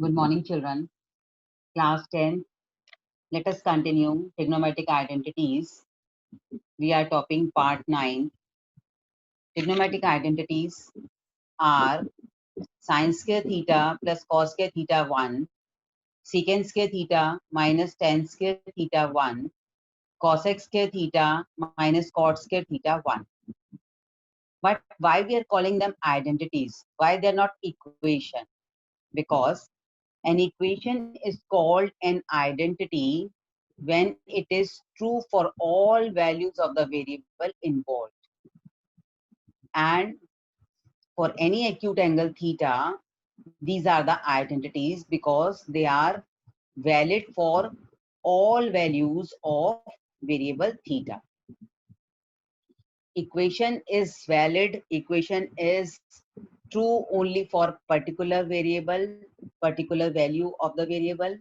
Good morning, children. Class 10. Let us continue trigonometric identities. We are topping part 9. Trigonometric identities are sine square theta plus cos square theta 1, secant square theta minus tan square theta 1, cosec square theta minus cot square theta 1. But why we are calling them identities? Why they are not equation? Because an equation is called an identity when it is true for all values of the variable involved. And for any acute angle theta, these are the identities because they are valid for all values of variable theta. Equation is valid, equation is true only for particular variable, particular value of the variable,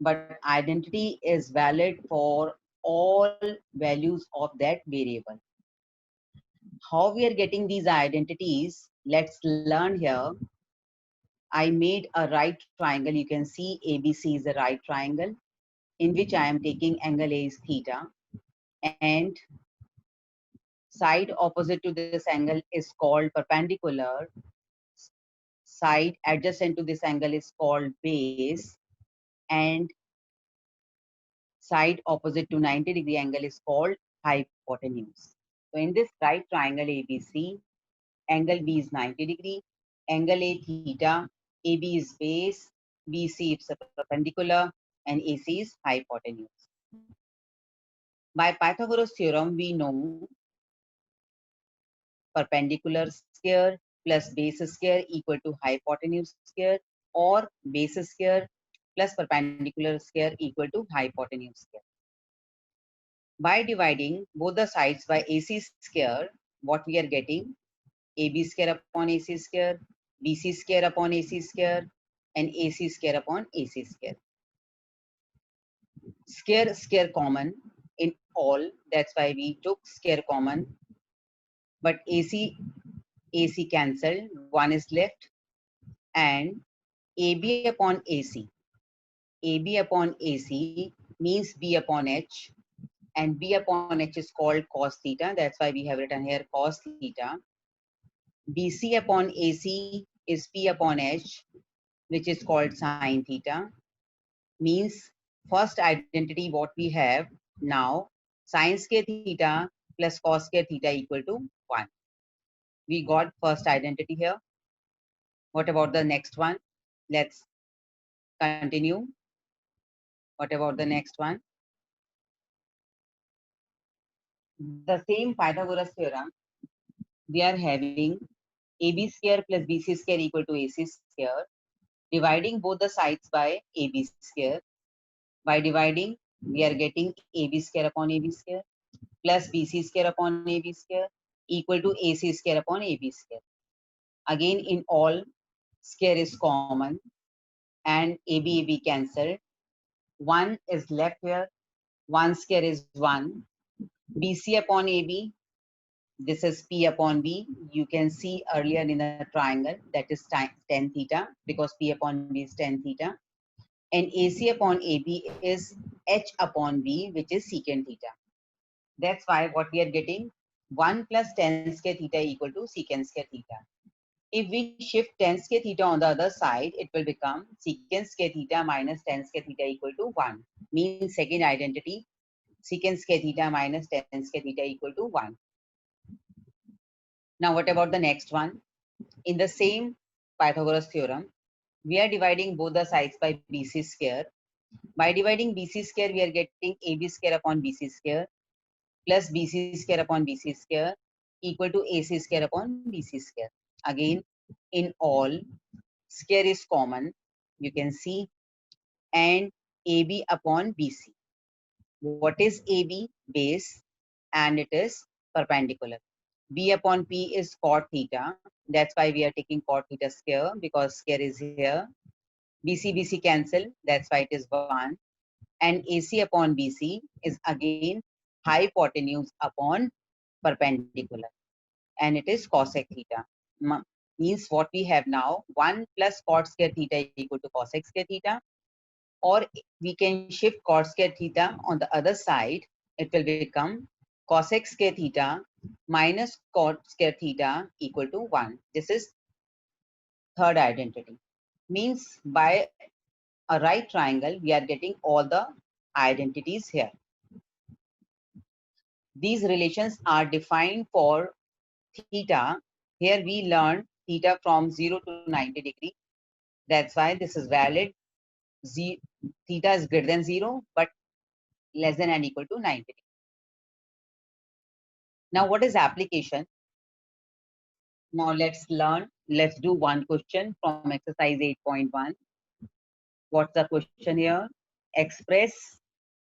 but identity is valid for all values of that variable. How we are getting these identities? Let's learn here. I made a right triangle. You can see ABC is a right triangle in which I am taking angle A is theta, and side opposite to this angle is called perpendicular. Side adjacent to this angle is called base, and side opposite to 90-degree angle is called hypotenuse. So in this right triangle ABC, angle B is 90 degree, angle A theta, AB is base, BC is perpendicular, and AC is hypotenuse. By Pythagoras theorem, we know perpendicular square plus base square equal to hypotenuse square, or base square plus perpendicular square equal to hypotenuse square. By dividing both the sides by AC square, what we are getting? AB square upon AC square, BC square upon AC square, and AC square upon AC square. Square common in all, that's why we took square common. But AC cancelled, one is left, and AB upon AC. AB upon AC means B upon H, and B upon H is called cos theta. That's why we have written here cos theta. BC upon AC is P upon H, which is called sine theta. Means first identity what we have now, sine square theta plus cos square theta equal to 1. We got first identity here. What about the next one? Let's continue. What about the next one? The same Pythagoras theorem, we are having AB square plus BC square equal to AC square, dividing both the sides by AB square. By dividing, we are getting AB square upon AB square plus BC square upon AB square equal to AC square upon AB square. Again, in all, square is common and AB cancelled. 1 is left here. 1 square is 1. BC upon AB, this is P upon B. You can see earlier in the triangle that is tan theta because P upon B is tan theta. And AC upon AB is H upon B, which is secant theta. That's why what we are getting, 1 plus tan square theta equal to secant square theta. If we shift tan square theta on the other side, it will become secant square theta minus tan square theta equal to 1. Means second identity, secant square theta minus tan square theta equal to 1. Now what about the next one? In the same Pythagoras theorem, we are dividing both the sides by BC square. By dividing BC square, we are getting AB square upon BC square plus BC square upon BC square equal to AC square upon BC square. Again, in all, square is common, you can see, and AB upon BC. What is AB? Base, and it is perpendicular. B upon P is cot theta. That's why we are taking cot theta square because square is here. BC cancel. That's why it is 1. And AC upon BC is again hypotenuse upon perpendicular, and it is cosec theta. means what we have now, 1 plus cot square theta equal to cosec square theta, or we can shift cot square theta on the other side. It will become cosec square theta minus cot square theta equal to 1. This is third identity. Means by a right triangle, we are getting all the identities here. These relations are defined for theta. Here we learn theta from 0 to 90 degree. That's why this is valid. Theta is greater than 0, but less than and equal to 90 degree. Now, what is application? Now, let's do one question from exercise 8.1. What's the question here? Express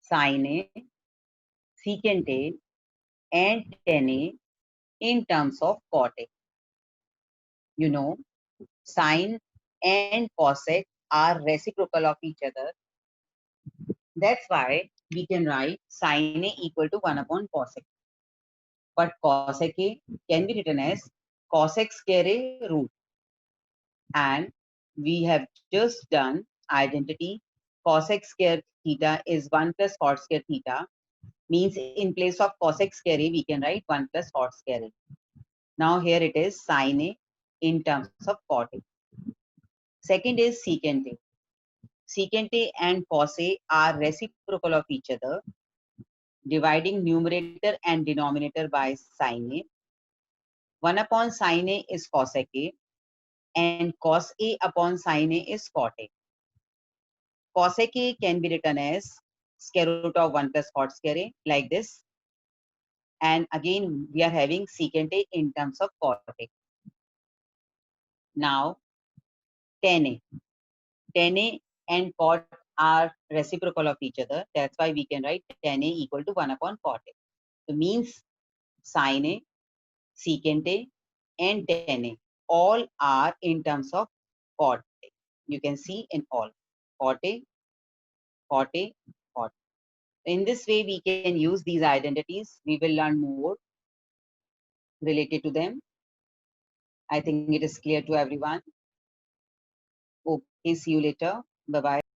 sine A, secant A, and tan A in terms of cot A. You know, sine and cosec are reciprocal of each other. That's why we can write sine A equal to 1 upon cosec. But cosec A can be written as cosec square A root. And we have just done identity. Cosec square theta is 1 plus cot square theta. Means in place of cosec square A, we can write 1 plus cot square A. Now here it is sine A in terms of cot A. Second is secant A. Secant A and cos A are reciprocal of each other, dividing numerator and denominator by sine A. 1 upon sine A is cosec A, and cos A upon sine A is cot A. Cosec A can be written as square root of 1 plus cot square A, like this. And again, we are having secant A in terms of cot A. Now, tan A. Tan A and cot are reciprocal of each other. That's why we can write tan A equal to 1 upon cot A. So means sine A, secant A, and tan A all are in terms of cot A. You can see in all cot A, cot A, cot A. In this way, we can use these identities. We will learn more related to them. I think it is clear to everyone. Okay, see you later. Bye-bye.